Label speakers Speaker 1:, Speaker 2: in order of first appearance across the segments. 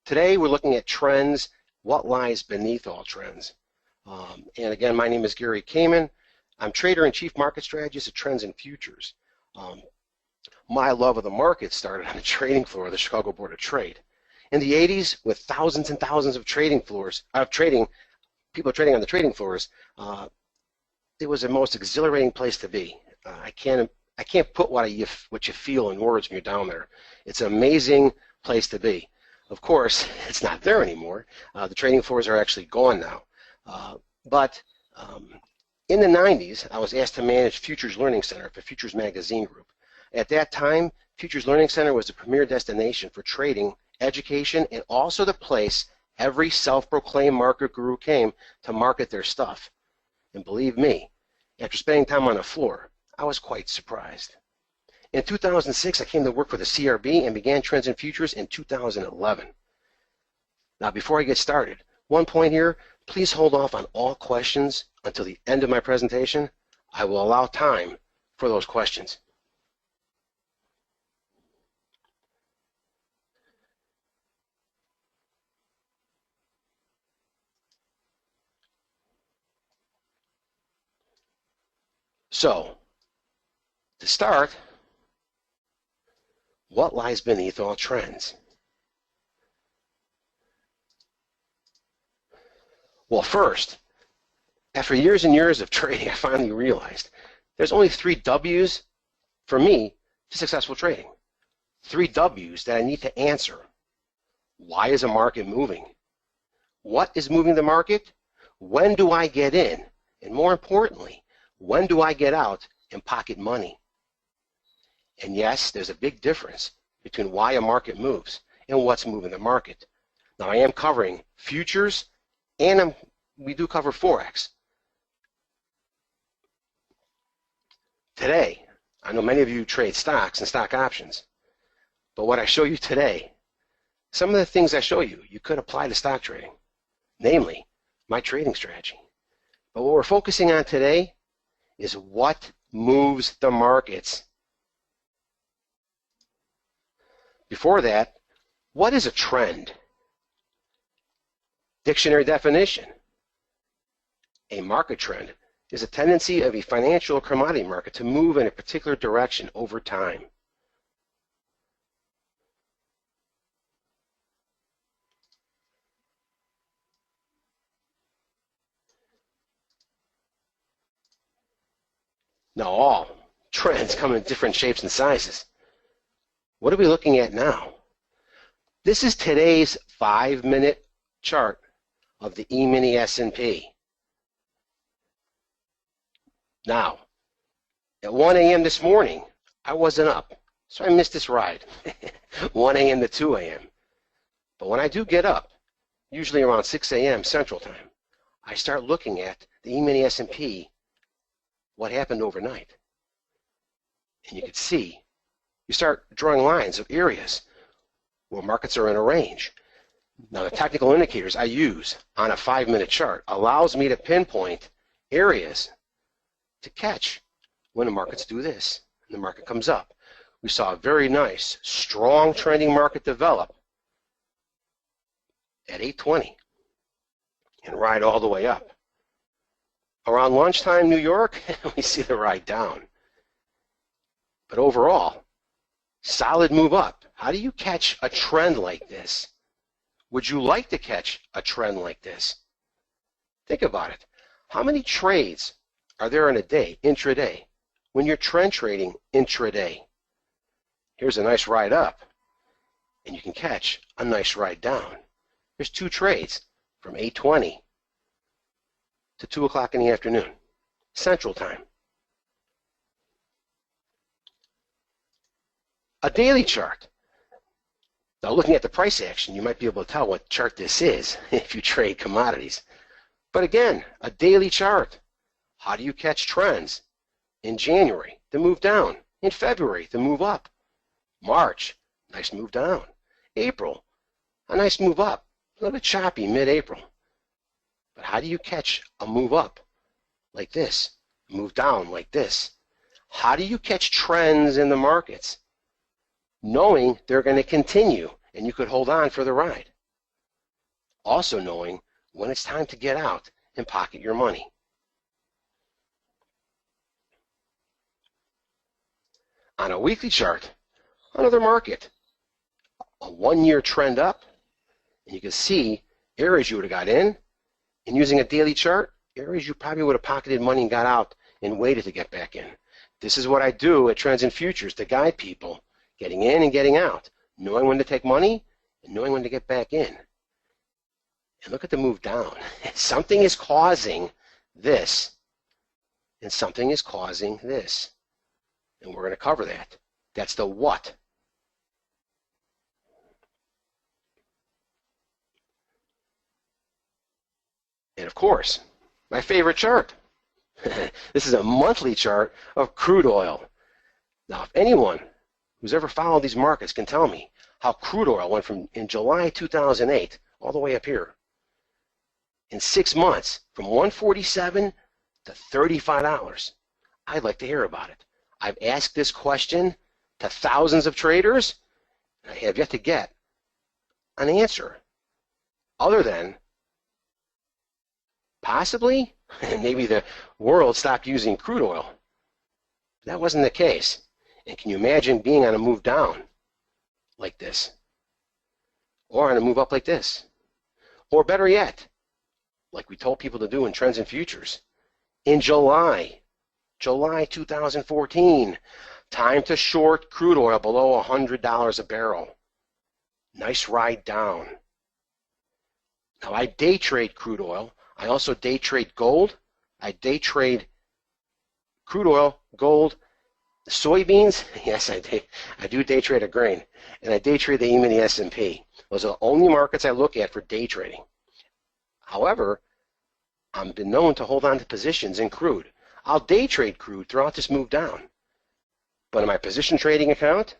Speaker 1: Today we're looking at trends, what lies beneath all trends. And again, my name is Gary Kamenw. I'm trader and chief market strategist at Trends and Futures. My love of the market started on the trading floor of the Chicago Board of Trade. In the 80s, with thousands and thousands of people trading on the trading floors, it was the most exhilarating place to be. I can't put what you feel in words when you're down there. It's an amazing place to be. Of course, it's not there anymore. The trading floors are actually gone now. But in the 90s, I was asked to manage Futures Learning Center for Futures Magazine Group. At that time, Futures Learning Center was the premier destination for trading, education, and also the place every self-proclaimed market guru came to market their stuff. And believe me, after spending time on the floor, I was quite surprised. In 2006, I came to work for the CRB and began Trends and Futures in 2011. Now, before I get started, one point here, please hold off on all questions until the end of my presentation. I will allow time for those questions. So, to start, what lies beneath all trends? Well, first, after years and years of trading, I finally realized there's only 3 W's for me to successful trading. 3 W's that I need to answer. Why is a market moving? What is moving the market? When do I get in? And more importantly, when do I get out and pocket money? And yes, there's a big difference between why a market moves and what's moving the market. Now, I am covering futures and we do cover Forex. Today, I know many of you trade stocks and stock options, but what I show you today, some of the things I show you, you could apply to stock trading, namely my trading strategy. But what we're focusing on today is what moves the markets. Before that, what is a trend? Dictionary definition. A market trend is a tendency of a financial or commodity market to move in a particular direction over time. Now, all trends come in different shapes and sizes. What are we looking at now? This is today's 5-minute chart of the E-mini S&P. Now, at 1 a.m. this morning, I wasn't up, so I missed this ride, 1 a.m. to 2 a.m. But when I do get up, usually around 6 a.m. Central Time, I start looking at the E-mini S&P, what happened overnight. And you can see, you start drawing lines of areas where markets are in a range. Now, the technical indicators I use on a 5-minute chart allows me to pinpoint areas to catch when the markets do this and the market comes up. We saw a very nice, strong trending market develop at 8:20 and ride all the way up. Around lunchtime, New York, we see the ride down. But overall, solid move up. How do you catch a trend like this? Would you like to catch a trend like this? Think about it. How many trades are there in a day, intraday, when you're trend trading intraday? Here's a nice ride up, and you can catch a nice ride down. There's 2 trades from 8:20 to 2 o'clock in the afternoon, Central Time. A daily chart. Now, looking at the price action, you might be able to tell what chart this is if you trade commodities. But again, a daily chart. How do you catch trends? In January, the move down. In February, the move up. March, nice move down. April, a nice move up. A little bit choppy mid-April. But how do you catch a move up like this, a move down like this? How do you catch trends in the markets, knowing they're going to continue and you could hold on for the ride? Also knowing when it's time to get out and pocket your money. On a weekly chart, another market, a 1-year trend up, and you can see areas you would have got in, and using a daily chart, areas you probably would have pocketed money and got out and waited to get back in. This is what I do at Trends and Futures to guide people getting in and getting out, knowing when to take money and knowing when to get back in. And look at the move down. Something is causing this, and something is causing this. And we're going to cover that. That's the what. And of course, my favorite chart. This is a monthly chart of crude oil. Now, if anyone who's ever followed these markets can tell me how crude oil went from in July 2008 all the way up here in 6 months from 147 to $35, I'd like to hear about it. I've asked this question to thousands of traders, and I have yet to get an answer other than possibly maybe the world stopped using crude oil. That wasn't the case. And can you imagine being on a move down like this, or on a move up like this, or better yet, like we told people to do in Trends and Futures in July 2014, time to short crude oil below $100 a barrel. Nice ride down. Now I day trade crude oil. I also day trade gold. I day trade crude oil, gold, soybeans. Yes, I do day trade a grain. And I day trade the E-mini S&P. Those are the only markets I look at for day trading. However, I've been known to hold on to positions in crude. I'll day trade crude throughout this move down. But in my position trading account,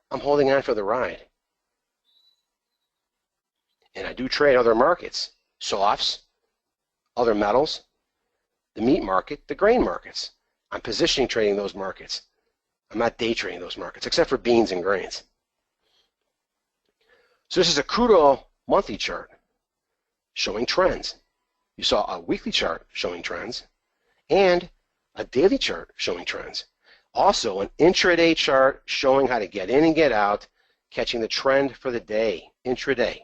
Speaker 1: I'm holding on for the ride. And I do trade other markets, softs, other metals, the meat market, the grain markets. I'm positioning trading those markets. I'm not day trading those markets, except for beans and grains. So this is a crude oil monthly chart showing trends. You saw a weekly chart showing trends and a daily chart showing trends. Also an intraday chart showing how to get in and get out, catching the trend for the day, intraday.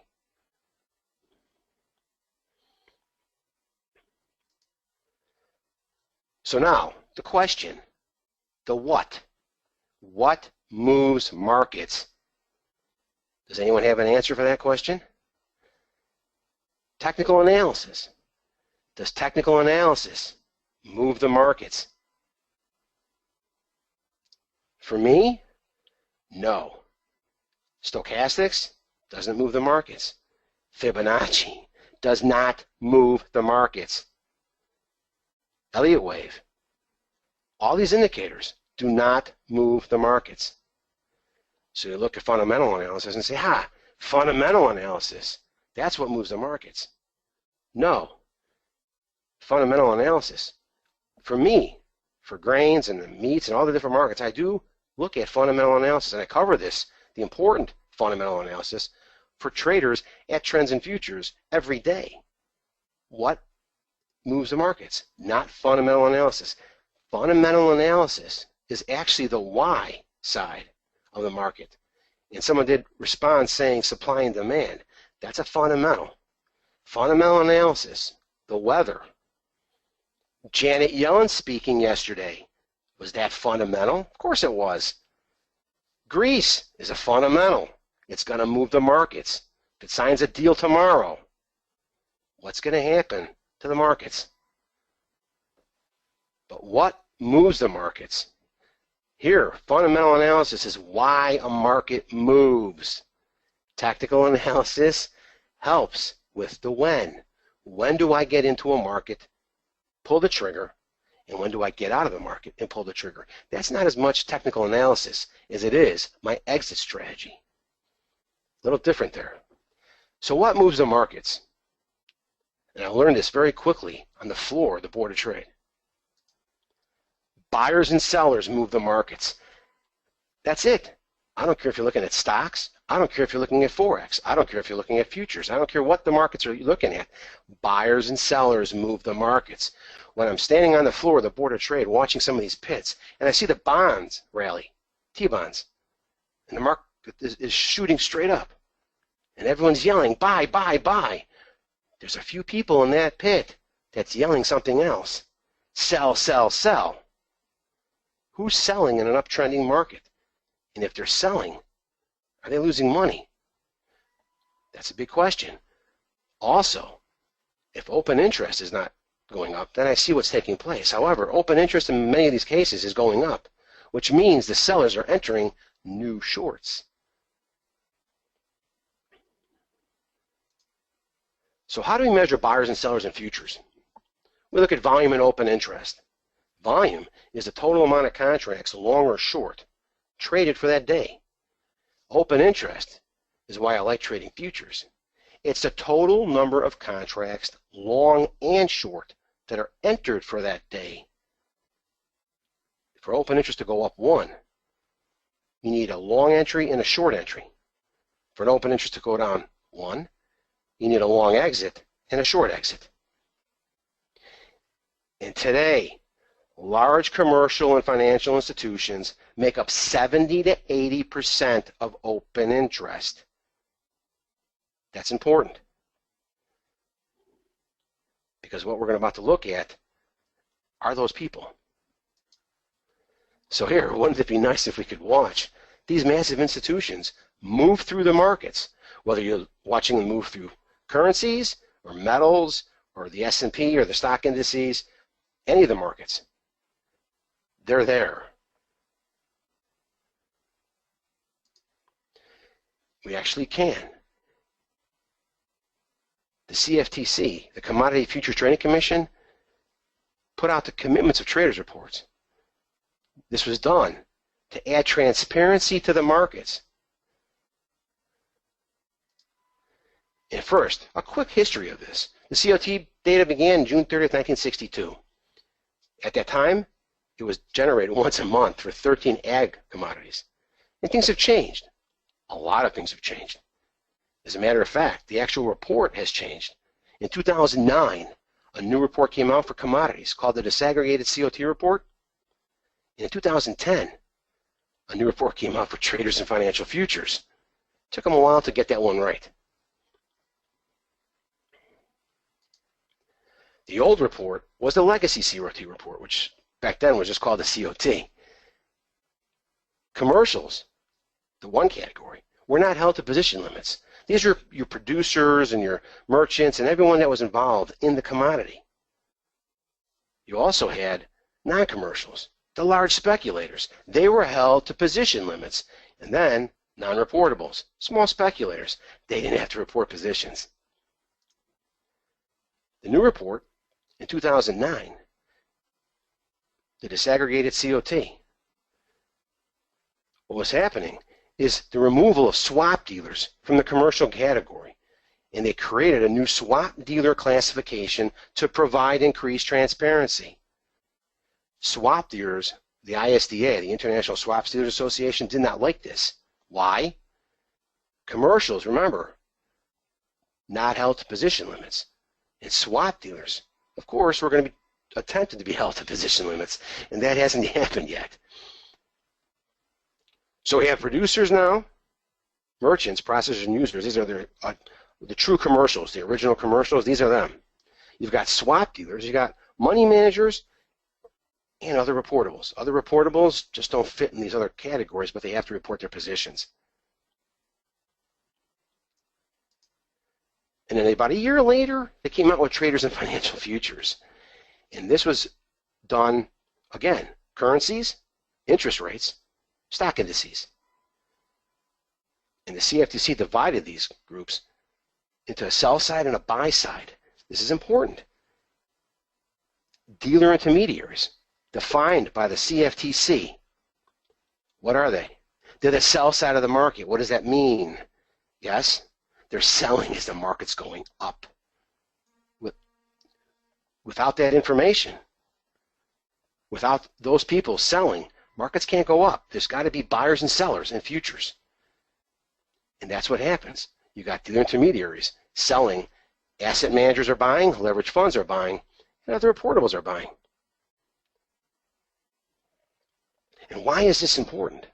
Speaker 1: So now, the question, the what? What moves markets? Does anyone have an answer for that question? Technical analysis. Does technical analysis move the markets? For me, no. Stochastics doesn't move the markets. Fibonacci does not move the markets. Elliott wave. All these indicators do not move the markets. So you look at fundamental analysis and say, fundamental analysis, that's what moves the markets. No. Fundamental analysis. For me, for grains and the meats and all the different markets, I do look at fundamental analysis, and I cover this, the important fundamental analysis, for traders at Trends and Futures every day. What moves the markets? Not fundamental analysis. Fundamental analysis is actually the why side of the market. And someone did respond saying supply and demand. That's a fundamental. Fundamental analysis, the weather. Janet Yellen speaking yesterday. Was that fundamental? Of course it was. Greece is a fundamental. It's going to move the markets. If it signs a deal tomorrow, what's going to happen to the markets? But what moves the markets? Here, fundamental analysis is why a market moves. Tactical analysis helps with the when. When do I get into a market, pull the trigger, and when do I get out of the market and pull the trigger? That's not as much technical analysis as it is my exit strategy. A little different there. So what moves the markets? And I learned this very quickly on the floor of the Board of Trade. Buyers and sellers move the markets. That's it. I don't care if you're looking at stocks, I don't care if you're looking at Forex. I don't care if you're looking at futures. I don't care what the markets are looking at. Buyers and sellers move the markets. When I'm standing on the floor of the board of trade watching some of these pits, and I see the bonds rally, T-bonds, and the market is shooting straight up, and everyone's yelling, buy, buy, buy. There's a few people in that pit that's yelling something else. Sell, sell, sell. Who's selling in an uptrending market? And if they're selling, are they losing money? That's a big question. Also, if open interest is not going up, then I see what's taking place. However, open interest in many of these cases is going up, which means the sellers are entering new shorts. So how do we measure buyers and sellers in futures? We look at volume and open interest. Volume is the total amount of contracts, long or short, traded for that day. Open interest is why I like trading futures. It's the total number of contracts, long and short, that are entered for that day. For open interest to go up 1, you need a long entry and a short entry. For an open interest to go down 1, you need a long exit and a short exit. And today, large commercial and financial institutions make up 70 to 80% of open interest. That's important, because what we're about to look at are those people. So here, wouldn't it be nice if we could watch these massive institutions move through the markets, whether you're watching them move through currencies or metals or the S&P or the stock indices, any of the markets. They're there. We actually can. The CFTC, the Commodity Futures Trading Commission, put out the commitments of traders reports. This was done to add transparency to the markets. And first, a quick history of this. The COT data began June 30th, 1962. At that time, it was generated once a month for 13 ag commodities. And things have changed. A lot of things have changed. As a matter of fact, the actual report has changed. In 2009, a new report came out for commodities called the Disaggregated COT Report. And in 2010, a new report came out for traders and financial futures. It took them a while to get that one right. The old report was the Legacy COT report, which back then was just called the COT. Commercials, the one category, were not held to position limits. These are your producers and your merchants and everyone that was involved in the commodity. You also had non-commercials, the large speculators. They were held to position limits. And then non-reportables, small speculators. They didn't have to report positions. The new report in 2009, the Disaggregated COT, what was happening is the removal of swap dealers from the commercial category, and they created a new swap dealer classification to provide increased transparency. Swap dealers, the ISDA, the International Swaps Dealers Association, did not like this. Why? Commercials, remember, not held to position limits. And swap dealers, of course, were going to be attempted to be held to position limits, and that hasn't happened yet. So we have producers now, merchants, processors, and users. These are the true commercials, the original commercials. These are them. You've got swap dealers, you've got money managers, and other reportables. Other reportables just don't fit in these other categories, but they have to report their positions. And then about a year later, they came out with traders and financial futures. And this was done, again, currencies, interest rates, stock indices. And the CFTC divided these groups into a sell side and a buy side. This is important. Dealer intermediaries, defined by the CFTC. What are they? They're the sell side of the market. What does that mean? Yes, they're selling as the market's going up. Without that information, without those people selling, markets can't go up. There's got to be buyers and sellers in futures. And that's what happens. You got dealer intermediaries selling, asset managers are buying, leverage funds are buying, and other reportables are buying. And why is this important?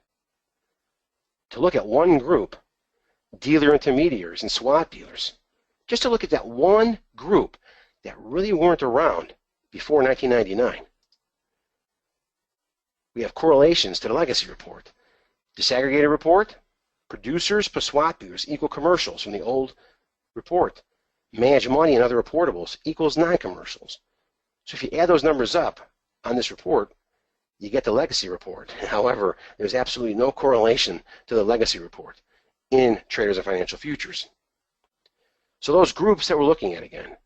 Speaker 1: To look at one group, dealer intermediaries and swap dealers, just to look at that one group that really weren't around before 1999. We have correlations to the legacy report. Disaggregated report, producers plus swap dealers equal commercials from the old report. Managed money and other reportables equals non-commercials. So if you add those numbers up on this report, you get the legacy report. However, there's absolutely no correlation to the legacy report in traders and financial futures. So those groups that we're looking at again,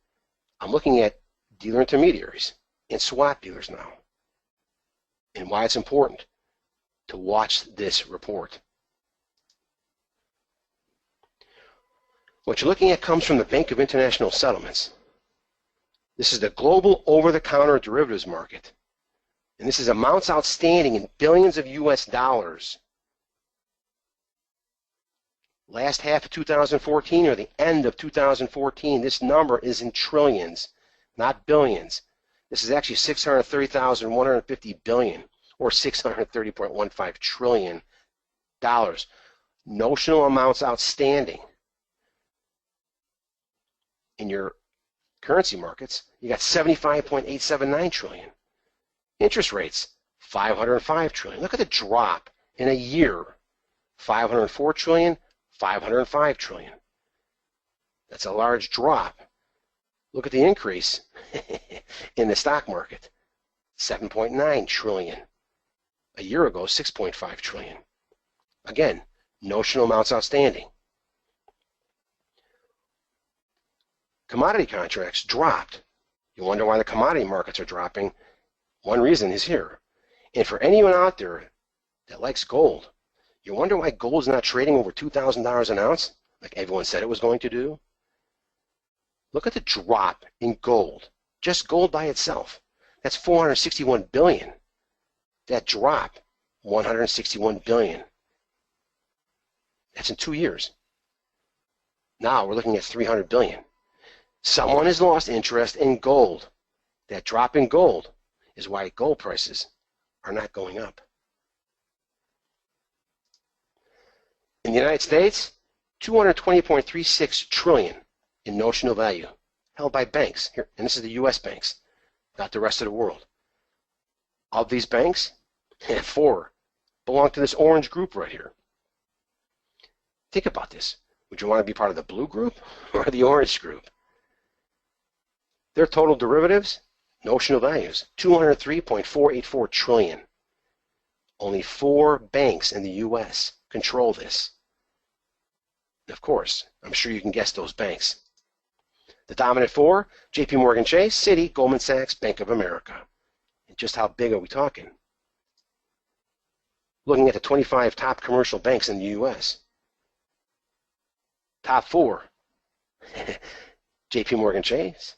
Speaker 1: I'm looking at dealer intermediaries and swap dealers now, and why it's important to watch this report. What you're looking at comes from the Bank of International Settlements. This is the global over-the-counter derivatives market. And this is amounts outstanding in billions of US dollars. Last half of 2014 or the end of 2014, this number is in trillions, not billions. This is actually 630,150 billion, or $630.15 trillion. Notional amounts outstanding. In your currency markets, you got 75.879 trillion. Interest rates, 505 trillion. Look at the drop in a year. 504 trillion, 505 trillion. That's a large drop. Look at the increase in the stock market. 7.9 trillion. A year ago, 6.5 trillion. Again, notional amounts outstanding. Commodity contracts dropped. You wonder why the commodity markets are dropping. One reason is here. And for anyone out there that likes gold, you wonder why gold's not trading over $2,000 an ounce, like everyone said it was going to do? Look at the drop in gold. Just gold by itself. That's 461 billion. That drop, 161 billion. That's in 2 years. Now we're looking at 300 billion. Someone has lost interest in gold. That drop in gold is why gold prices are not going up. In the United States, 220.36 trillion in notional value held by banks here, and this is the U.S. banks, not the rest of the world. Of these banks, 4 belong to this orange group right here. Think about this. Would you want to be part of the blue group or the orange group? Their total derivatives, notional values, 203.484 trillion. Only 4 banks in the U.S. control this. And of course, I'm sure you can guess those banks. The dominant 4, JPMorgan Chase, Citi, Goldman Sachs, Bank of America. And just how big are we talking? Looking at the 25 top commercial banks in the U.S. Top 4, JPMorgan Chase,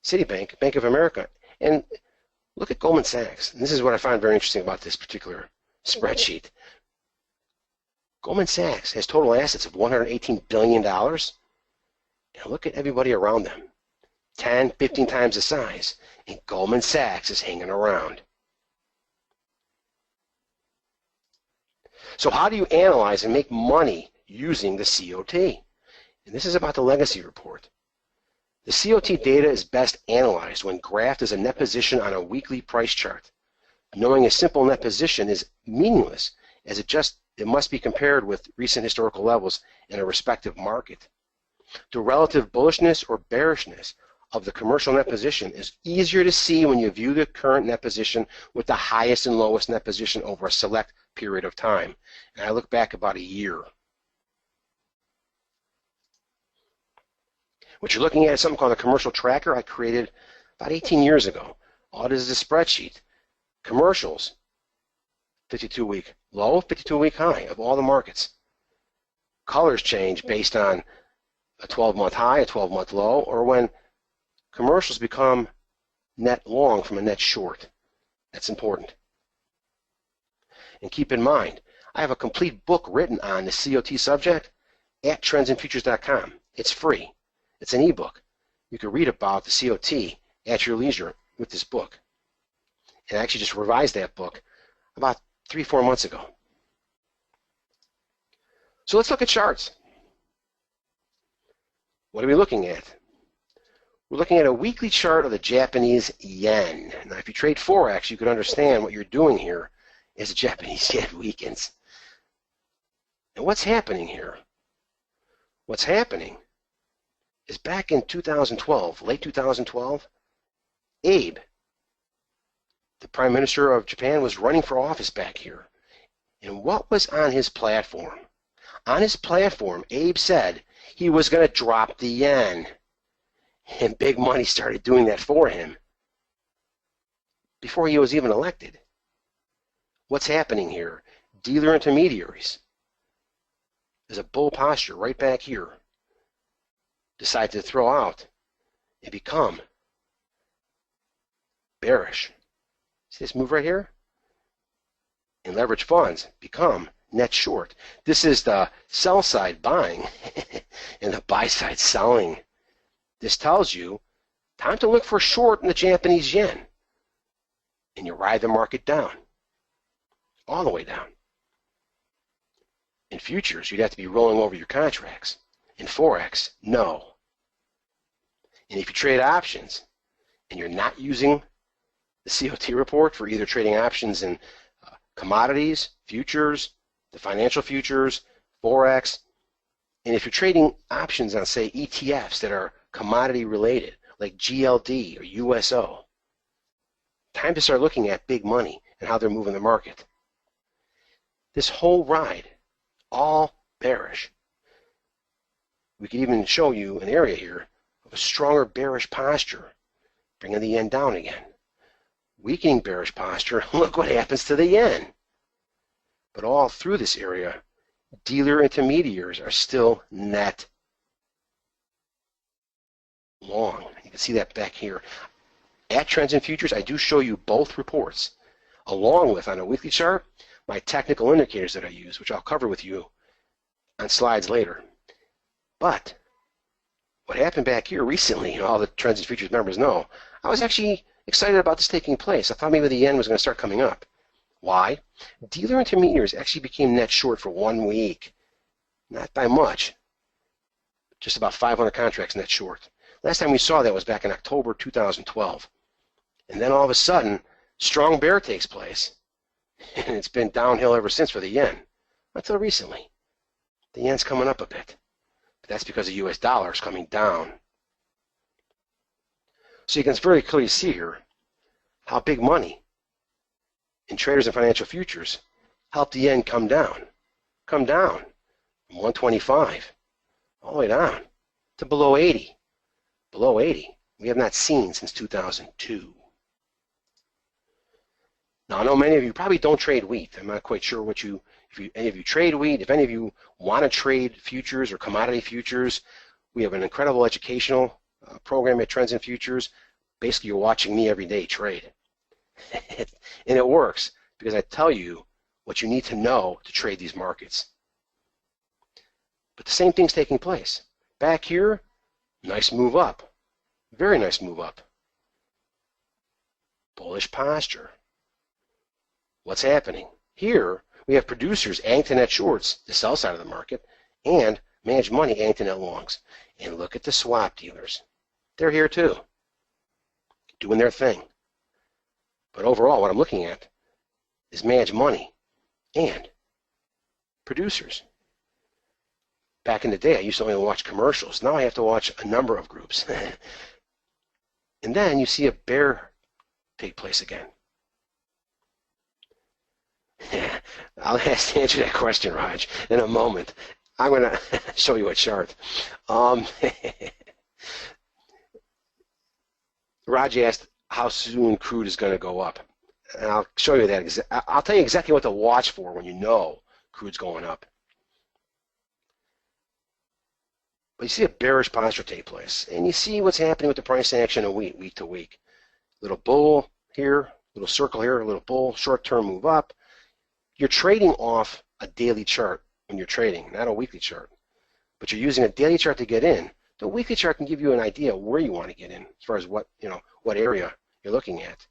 Speaker 1: Citibank, Bank of America, and look at Goldman Sachs. And this is what I find very interesting about this particular spreadsheet. Goldman Sachs has total assets of $118 billion. And look at everybody around them. 10, 15 times the size. And Goldman Sachs is hanging around. So how do you analyze and make money using the COT? And this is about the legacy report. The COT data is best analyzed when graphed as a net position on a weekly price chart. Knowing a simple net position is meaningless, as it must be compared with recent historical levels in a respective market. The relative bullishness or bearishness of the commercial net position is easier to see when you view the current net position with the highest and lowest net position over a select period of time. And I look back about a year. What you're looking at is something called a commercial tracker I created about 18 years ago. All it is a spreadsheet. Commercials, 52-week low, 52-week high of all the markets. Colors change based on a 12-month high, a 12-month low, or when commercials become net long from a net short. That's important. And keep in mind, I have a complete book written on the COT subject. at trendsandfutures.com. It's free. It's an ebook. You can read about the COT at your leisure with this book. And I actually just revised that book about 3-4 months ago. So let's look at charts. What are we looking at? We're looking at a weekly chart of the Japanese yen. Now, if you trade Forex, you can understand what you're doing here as the Japanese yen weakens. And what's happening here? What's happening is back in 2012, late 2012, Abe, the Prime Minister of Japan, was running for office back here. And what was on his platform? On his platform, Abe said he was going to drop the yen. And big money started doing that for him before he was even elected. What's happening here? Dealer intermediaries. There's a bull posture right back here. Decide to throw out and become bearish. See this move right here? And leverage funds become net short. This is the sell side buying and the buy side selling. This tells you time to look for short in the Japanese yen. And you ride the market down. All the way down. In futures, you'd have to be rolling over your contracts. In Forex, no. And if you trade options and you're not using the COT report for either trading options in commodities, futures, the financial futures, Forex, and if you're trading options on, say, ETFs that are commodity related, like GLD or USO, time to start looking at big money and how they're moving the market. This whole ride, all bearish. We could even show you an area here of a stronger bearish posture, bringing the yen down again. Weakening bearish posture, look what happens to the yen. But all through this area, dealer intermediaries are still net long. You can see that back here. At Trends and Futures, I do show you both reports, along with, on a weekly chart, my technical indicators that I use, which I'll cover with you on slides later. But what happened back here recently, all the Trends and Futures members know, I was actually excited about this taking place. I thought maybe the yen was going to start coming up. Why? Dealer intermediaries actually became net short for 1 week. Not by much. Just about 500 contracts net short. Last time we saw that was back in October 2012. And then all of a sudden, strong bear takes place. And it's been downhill ever since for the yen. Until recently. The yen's coming up a bit. But that's because the US dollar is coming down. So you can very clearly see here how big money in traders and financial futures helped the yen come down. Come down from 125 all the way down to below 80. Below 80. We have not seen since 2002. Now, I know many of you probably don't trade wheat. I'm not quite sure if any of you trade wheat. If any of you want to trade futures or commodity futures, we have an incredible educational program at Trends and Futures. Basically, you're watching me every day trade. And it works because I tell you what you need to know to trade these markets. But the same thing's taking place. Back here, nice move up. Very nice move up. Bullish posture. What's happening? Here, we have producers adding to net shorts, the sell side of the market, and managed money adding to net longs. And look at the swap dealers. They're here too, doing their thing. But overall, what I'm looking at is managed money and producers. Back in the day, I used to only watch commercials. Now I have to watch a number of groups. And then you see a bear take place again. I'll answer that question, Raj, in a moment. I'm going to show you a chart. Raj asked how soon crude is going to go up. And I'll show you that. I'll tell you exactly what to watch for when you know crude's going up. But you see a bearish posture take place. And you see what's happening with the price action of wheat, week to week. Little bull here, little circle here, a little bull, short-term move up. You're trading off a daily chart when you're trading, not a weekly chart. but you're using a daily chart to get in, the weekly chart can give you an idea where you want to get in as far as what area you're looking at.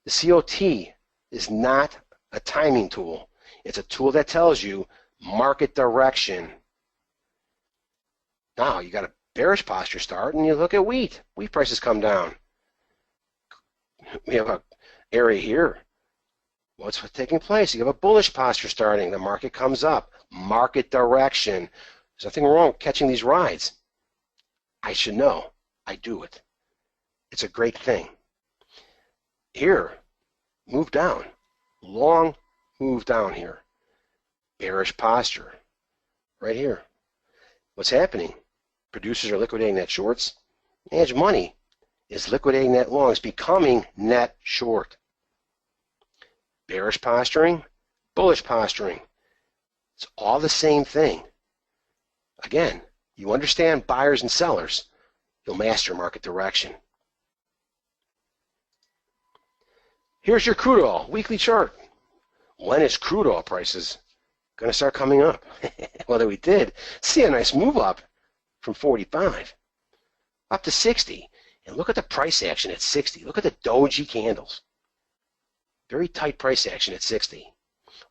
Speaker 1: The COT is not a timing tool. It's a tool that tells you market direction. Now you got a bearish posture start, and you look at wheat. Wheat prices come down. We have an area here. What's taking place? You have a bullish posture starting. The market comes up. Market direction. There's nothing wrong with catching these rides. I should know. I do it. It's a great thing. Here, move down. Long move down here. Bearish posture. Right here. What's happening? Producers are liquidating net shorts. Managed money is liquidating net longs, becoming net short. Bearish posturing, bullish posturing. It's all the same thing. Again, you understand buyers and sellers, you'll master market direction. Here's your crude oil weekly chart. When is crude oil prices going to start coming up? Well, we did see a nice move up from 45 up to 60. And look at the price action at 60. Look at the doji candles. Very tight price action at 60.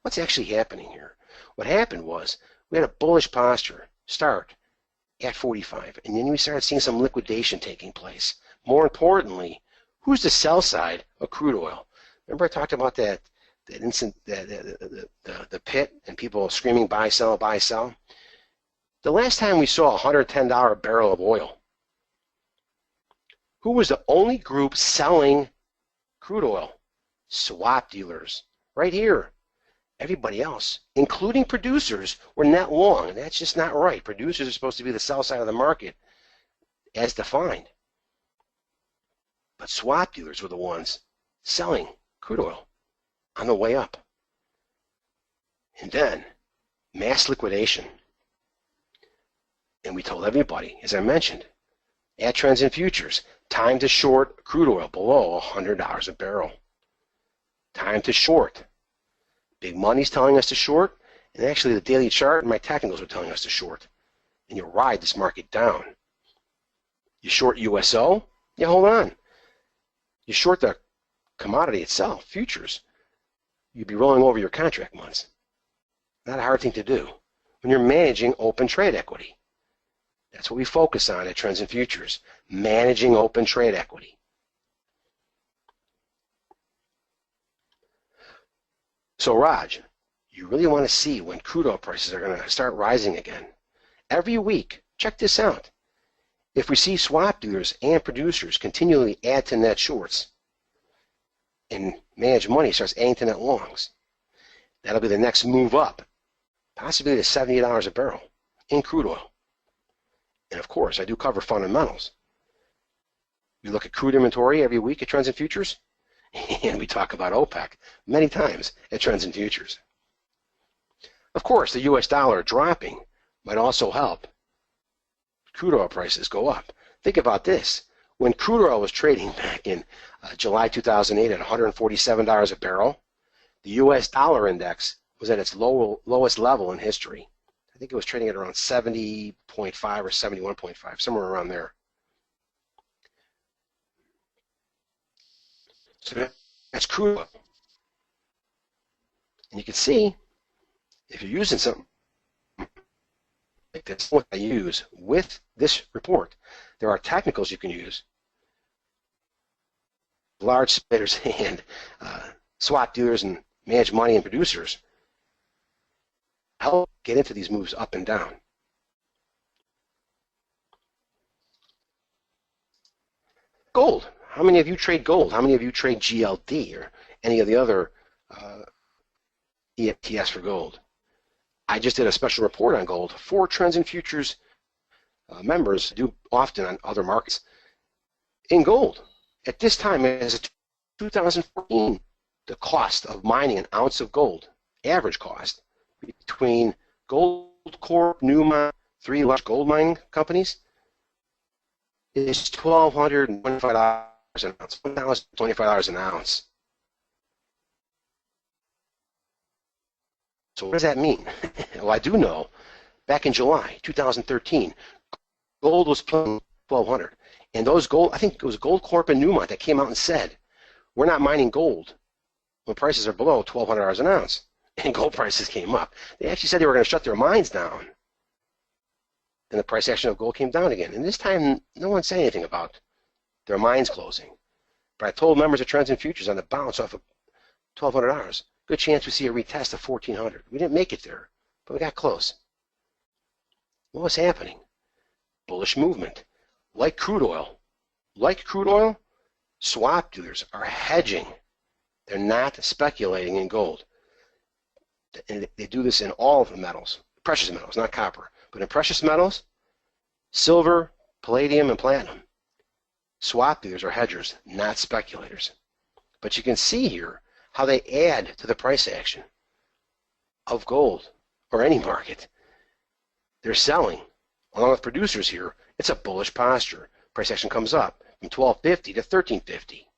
Speaker 1: What's actually happening here? What happened was we had a bullish posture start at 45, and then we started seeing some liquidation taking place. More importantly, who's the sell side of crude oil? Remember I talked about that instant, the pit and people screaming buy, sell, buy, sell? The last time we saw a $110 barrel of oil, who was the only group selling crude oil? Swap dealers. Right here. Everybody else, including producers, were net long, and that's just not right. Producers are supposed to be the sell side of the market as defined. But swap dealers were the ones selling crude oil on the way up. And then, mass liquidation. And we told everybody, as I mentioned, at Trends and Futures, time to short crude oil below $100 a barrel. Time to short. Big money's telling us to short, and actually the daily chart and my technicals are telling us to short. And you ride this market down. You short USO, yeah, hold on. You short the commodity itself, futures, you'd be rolling over your contract months. Not a hard thing to do when you're managing open trade equity. That's what we focus on at Trends and Futures, managing open trade equity. So Raj, you really want to see when crude oil prices are going to start rising again. Every week, check this out. If we see swap dealers and producers continually add to net shorts and managed money starts adding to net longs, that'll be the next move up, possibly to $78 a barrel in crude oil. And of course, I do cover fundamentals. We look at crude inventory every week at Trends and Futures, and we talk about OPEC many times at Trends and Futures. Of course, the US dollar dropping might also help crude oil prices go up. Think about this. When crude oil was trading back in July 2008 at $147 a barrel, the US dollar index was at its lowest level in history. I think it was trading at around 70.5 or 71.5, somewhere around there. So that's crude oil. And you can see, if you're using something like this, what I use with this report, there are technicals you can use. Large splitters and swap dealers and managed money and producers help get into these moves up and down. Gold. How many of you trade gold? How many of you trade GLD or any of the other ETFs for gold? I just did a special report on gold for Trends and Futures members do often on other markets. In gold, at this time, as of 2014, the cost of mining an ounce of gold, average cost, between Goldcorp, Newmont, three large gold mining companies, is $1,225 an ounce, $1,025 an ounce. So what does that mean? Well, I do know back in July 2013, gold was playing 1,200. And those gold, I think it was Goldcorp and Newmont that came out and said, we're not mining gold when prices are below $1,200 an ounce. And gold prices came up. They actually said they were going to shut their mines down. And the price action of gold came down again. And this time, no one said anything about their mines closing. But I told members of Trends and Futures on the bounce off of $1,200, good chance we see a retest of 1,400. We didn't make it there, but we got close. What was happening? Bullish movement. Like crude oil, swap dealers are hedging. They're not speculating in gold. And they do this in all of the metals, precious metals, not copper. But in precious metals, silver, palladium, and platinum, swap dealers are hedgers, not speculators. But you can see here how they add to the price action of gold or any market. They're selling, along with producers here. It's a bullish posture. Price action comes up from 1250 to 1350.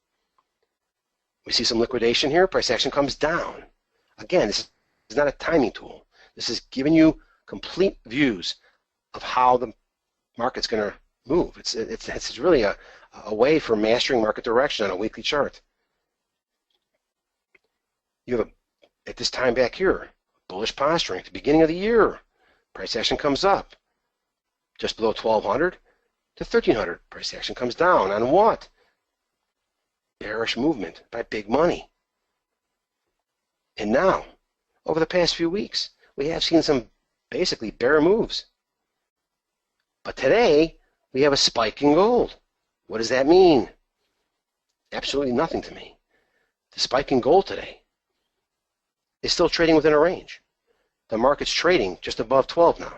Speaker 1: We see some liquidation here. Price action comes down. Again, this is not a timing tool. This is giving you complete views of how the market's going to move. It's really a way for mastering market direction on a weekly chart. You have, at this time back here, bullish posturing at the beginning of the year. Price action comes up just below 1,200 to 1,300. Price action comes down on what? Bearish movement by big money. And now, over the past few weeks, we have seen some basically bear moves. But today, we have a spike in gold. What does that mean? Absolutely nothing to me. The spike in gold today is still trading within a range. The market's trading just above 12 now.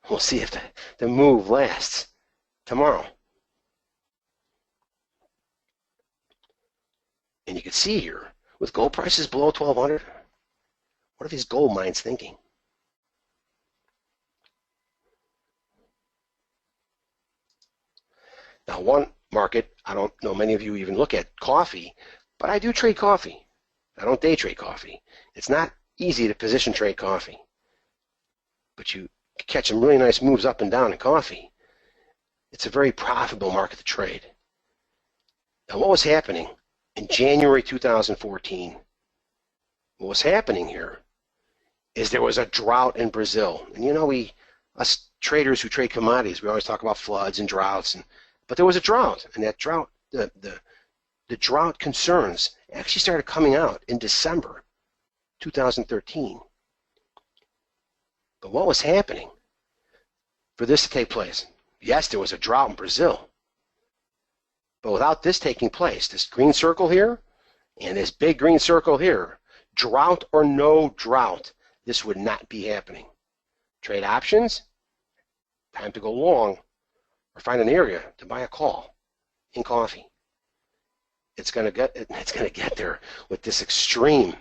Speaker 1: We'll see if the move lasts tomorrow. And you can see here, with gold prices below 1,200, what are these gold mines thinking? Now, one market, I don't know many of you even look at coffee, but I do trade coffee. I don't day trade coffee. It's not easy to position trade coffee, but you catch some really nice moves up and down in coffee. It's a very profitable market to trade. Now, what was happening in January 2014? What was happening here is there was a drought in Brazil. And you know, us traders who trade commodities, we always talk about floods and droughts, but there was a drought, and that drought, the drought concerns actually started coming out in December 2013. But what was happening for this to take place? Yes, there was a drought in Brazil. But without this taking place, this green circle here and this big green circle here, drought or no drought, this would not be happening. Trade options, time to go long, or find an area to buy a call in coffee. It's going to get there with this extreme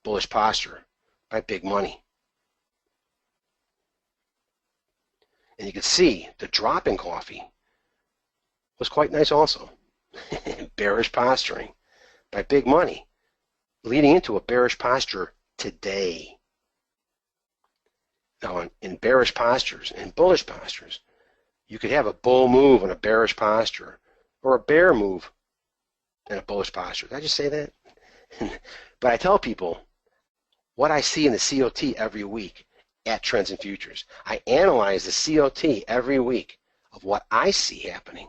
Speaker 1: bullish posture by big money. And you can see the drop in coffee was quite nice also. Bearish posturing by big money, leading into a bearish posture today. Now, in bearish postures and bullish postures, you could have a bull move and a bearish posture, or a bear move and a bullish posture. Did I just say that? But I tell people what I see in the COT every week at Trends and Futures. I analyze the COT every week of what I see happening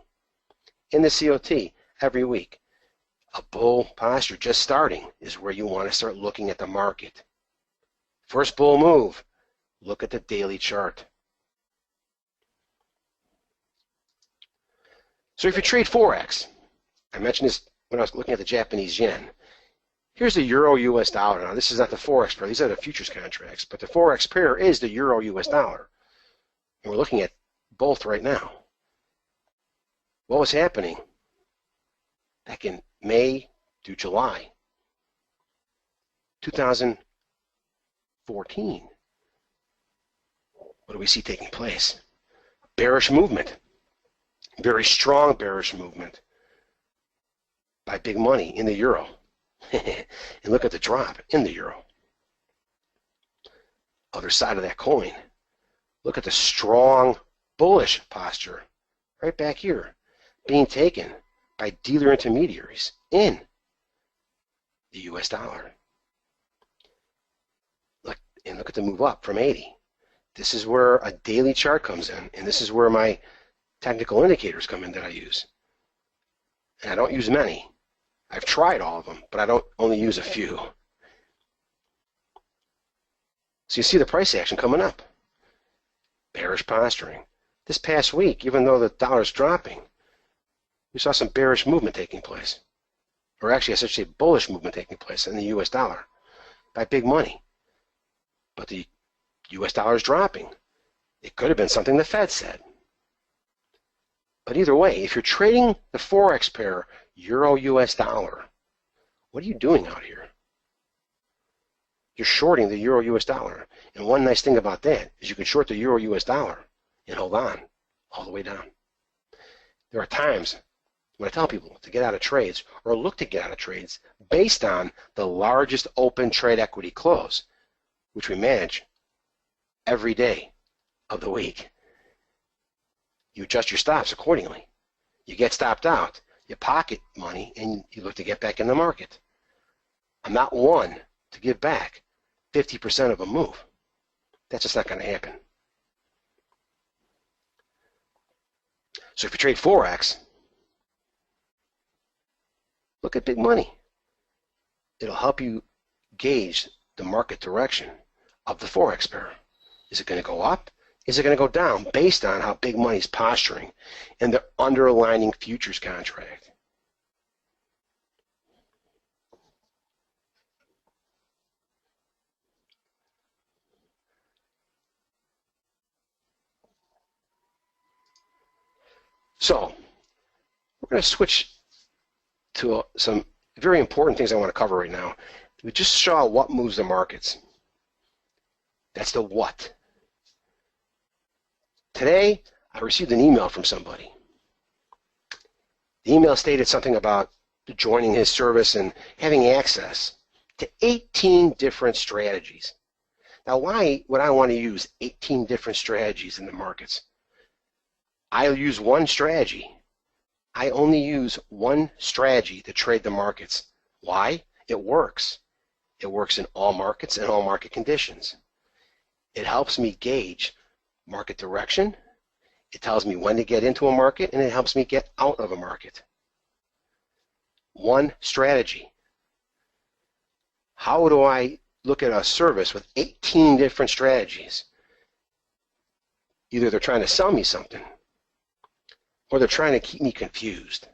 Speaker 1: in the COT every week. A bull posture just starting is where you want to start looking at the market. First bull move, look at the daily chart. So if you trade Forex, I mentioned this when I was looking at the Japanese yen. Here's the euro-US dollar. Now, this is not the Forex pair. These are the futures contracts. But the Forex pair is the euro-US dollar. And we're looking at both right now. What was happening back in May through July 2014? What do we see taking place? Bearish movement. Very strong bearish movement by big money in the euro. And look at the drop in the euro. Other side of that coin. Look at the strong bullish posture right back here being taken by dealer intermediaries in the US dollar. Look at the move up from 80. This is where a daily chart comes in, and this is where my technical indicators come in that I use. And I don't use many. I've tried all of them, but I don't only use a few. So you see the price action coming up. Bearish posturing. This past week, even though the dollar's dropping, we saw some bearish movement taking place. Or actually, I should say bullish movement taking place in the US dollar by big money. But the US dollar is dropping. It could have been something the Fed said. But either way, if you're trading the Forex pair, Euro-US dollar, what are you doing out here? You're shorting the Euro-US dollar. And one nice thing about that is you can short the Euro-US dollar and hold on all the way down. There are times when I tell people to get out of trades or look to get out of trades based on the largest open trade equity close, which we manage every day of the week. You adjust your stops accordingly. You get stopped out, you pocket money, and you look to get back in the market. I'm not one to give back 50% of a move. That's just not going to happen. So if you trade Forex, look at big money. It'll help you gauge the market direction of the Forex pair. Is it going to go up? Is it going to go down based on how big money's posturing and the underlying futures contract? So we're going to switch to some very important things I want to cover right now. We just saw what moves the markets. That's the what. Today, I received an email from somebody. The email stated something about joining his service and having access to 18 different strategies. Now, why would I want to use 18 different strategies in the markets? I'll use one strategy. I only use one strategy to trade the markets. Why? It works. It works in all markets and all market conditions. It helps me gauge market direction. It tells me when to get into a market, and it helps me get out of a market. One strategy. How do I look at a service with 18 different strategies? Either they're trying to sell me something, or they're trying to keep me confused.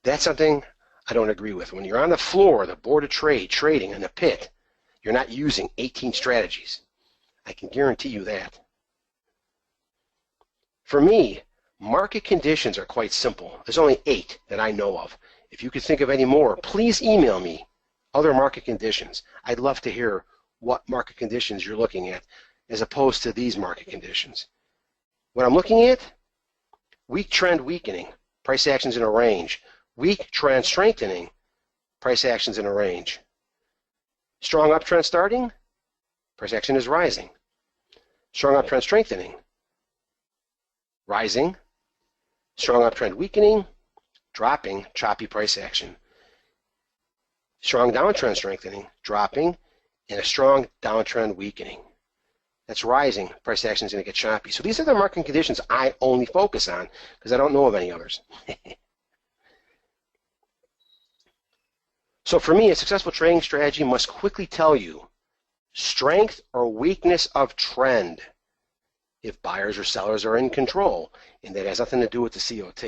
Speaker 1: That's something I don't agree with. When you're on the floor, the board of trade, trading in the pit, you're not using 18 strategies. I can guarantee you that. For me, market conditions are quite simple. There's only 8 that I know of. If you could think of any more, please email me other market conditions. I'd love to hear what market conditions you're looking at as opposed to these market conditions. What I'm looking at, weak trend weakening, price actions in a range. Weak trend strengthening, price actions in a range. Strong uptrend starting, price action is rising. Strong uptrend strengthening, rising. Strong uptrend weakening, dropping, choppy price action. Strong downtrend strengthening, dropping, and a strong downtrend weakening. That's rising, price action is going to get choppy. So these are the market conditions I only focus on because I don't know of any others. So for me, a successful trading strategy must quickly tell you strength or weakness of trend if buyers or sellers are in control, and that has nothing to do with the COT.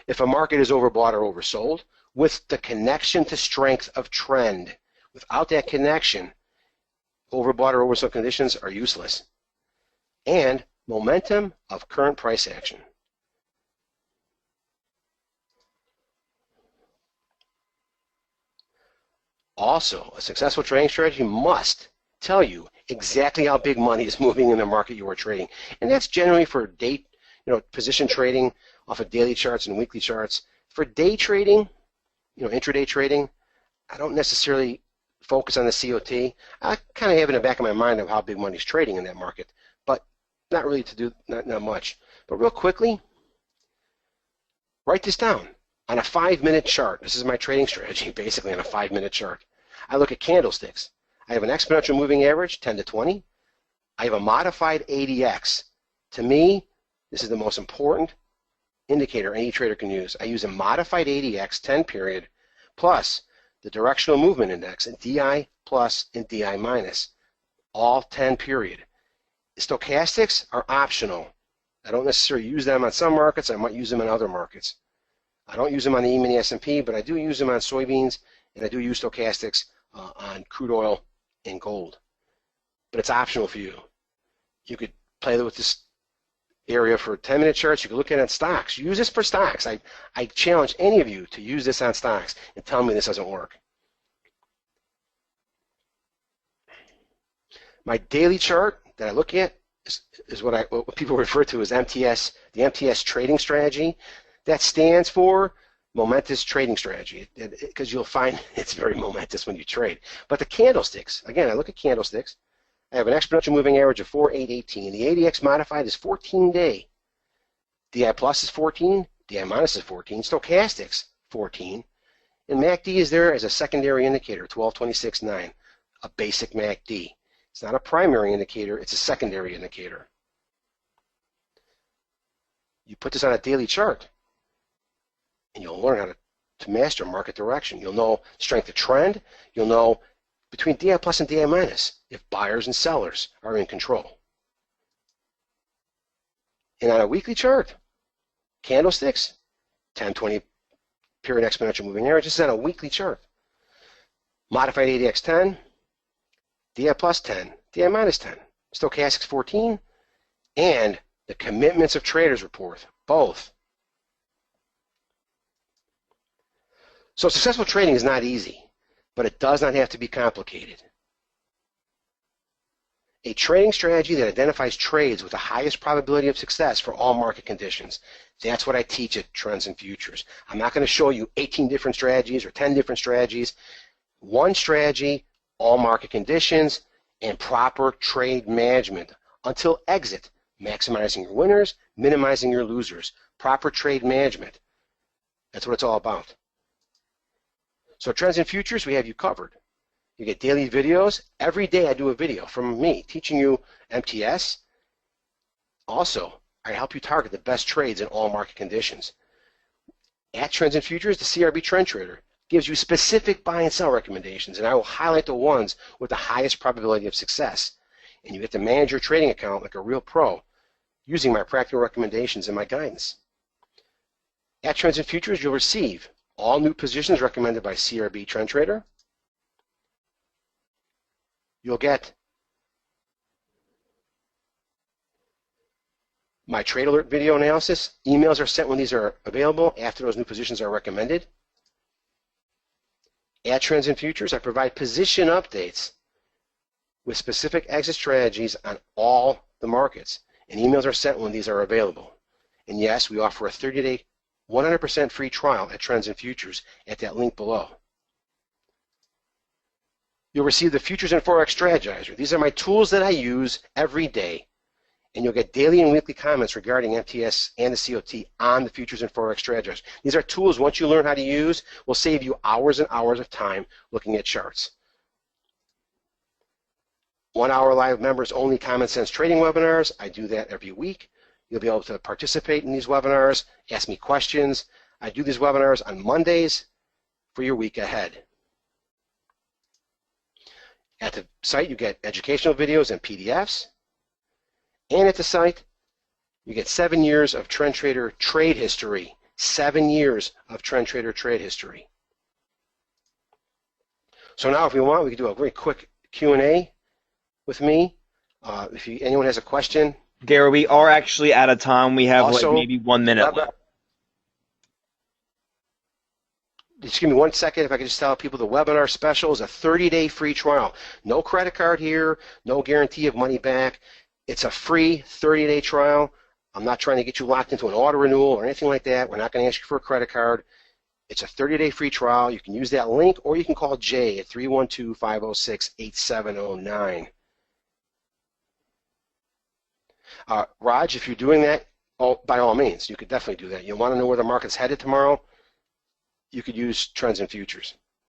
Speaker 1: If a market is overbought or oversold, with the connection to strength of trend. Without that connection, overbought or oversold conditions are useless. And momentum of current price action. Also, a successful trading strategy must tell you exactly how big money is moving in the market you are trading. And that's generally for day, position trading off of daily charts and weekly charts. For day trading, intraday trading, I don't necessarily focus on the COT. I kind of have in the back of my mind of how big money is trading in that market. But not really to do, not much. But real quickly, write this down on a 5-minute chart. This is my trading strategy, basically on a 5-minute chart. I look at candlesticks. I have an exponential moving average, 10 to 20. I have a modified ADX. To me, this is the most important indicator any trader can use. I use a modified ADX 10 period plus the directional movement index, and DI plus and DI minus, all 10 period. Stochastics are optional. I don't necessarily use them on some markets. I might use them in other markets. I don't use them on the E-mini S&P, but I do use them on soybeans, and I do use stochastics on crude oil and gold. But it's optional for you. You could play with this area for 10-minute charts. You can look at it on stocks. Use this for stocks. I challenge any of you to use this on stocks and tell me this doesn't work. My daily chart that I look at is what people refer to as MTS, the MTS Trading Strategy. That stands for Momentous Trading Strategy, because you'll find it's very momentous when you trade. But the candlesticks, again, I look at candlesticks. I have an exponential moving average of 4, 8, 18. The ADX modified is 14-day. DI plus is 14. DI minus is 14. Stochastics, 14. And MACD is there as a secondary indicator, 12, 26, 9. A basic MACD. It's not a primary indicator. It's a secondary indicator. You put this on a daily chart, and you'll learn how to master market direction. You'll know strength of trend. You'll know between DI plus and DI minus if buyers and sellers are in control. And on a weekly chart, candlesticks, 10, 20 period exponential moving average. This is on a weekly chart. Modified ADX 10, DI plus 10, DI minus 10, stochastics 14, and the commitments of traders report, both. So successful trading is not easy, but it does not have to be complicated. A trading strategy that identifies trades with the highest probability of success for all market conditions. That's what I teach at Trends and Futures. I'm not going to show you 18 different strategies or 10 different strategies. One strategy, all market conditions, and proper trade management until exit, maximizing your winners, minimizing your losers. Proper trade management. That's what it's all about. So Trends and Futures, we have you covered. You get daily videos. Every day I do a video from me teaching you MTS. Also, I help you target the best trades in all market conditions. At Trends and Futures, the CRB Trend Trader gives you specific buy and sell recommendations, and I will highlight the ones with the highest probability of success. And you get to manage your trading account like a real pro using my practical recommendations and my guidance. At Trends and Futures, you'll receive all new positions recommended by CRB Trend Trader. You'll get my trade alert video analysis. Emails are sent when these are available after those new positions are recommended. At Trends and Futures, I provide position updates with specific exit strategies on all the markets, and emails are sent when these are available. And yes, we offer a 30-day 100% free trial at Trends and Futures at that link below. You'll receive the Futures and Forex Strategizer. These are my tools that I use every day, and you'll get daily and weekly comments regarding MTS and the COT on the Futures and Forex Strategizer. These are tools, once you learn how to use, will save you hours and hours of time looking at charts. 1 hour live members only common sense trading webinars. I do that every week. You'll be able to participate in these webinars, ask me questions. I do these webinars on Mondays for your week ahead. At the site, you get educational videos and PDFs. And at the site, you get 7 years of Trend Trader trade history. 7 years of Trend Trader trade history. So now if we want, we can do a very quick Q&A with me. If anyone has a question.
Speaker 2: Gary, we are actually out of time. We have
Speaker 1: Also,
Speaker 2: like maybe 1 minute left.
Speaker 1: Just give me 1 second if I could just tell people the webinar special is a 30-day free trial. No credit card here, no guarantee of money back. It's a free 30-day trial. I'm not trying to get you locked into an auto renewal or anything like that. We're not going to ask you for a credit card. It's a 30-day free trial. You can use that link, or you can call Jay at 312-506-8709. Raj, if you're doing that, by all means, you could definitely do that. You want to know where the market's headed tomorrow, you could use trends and futures.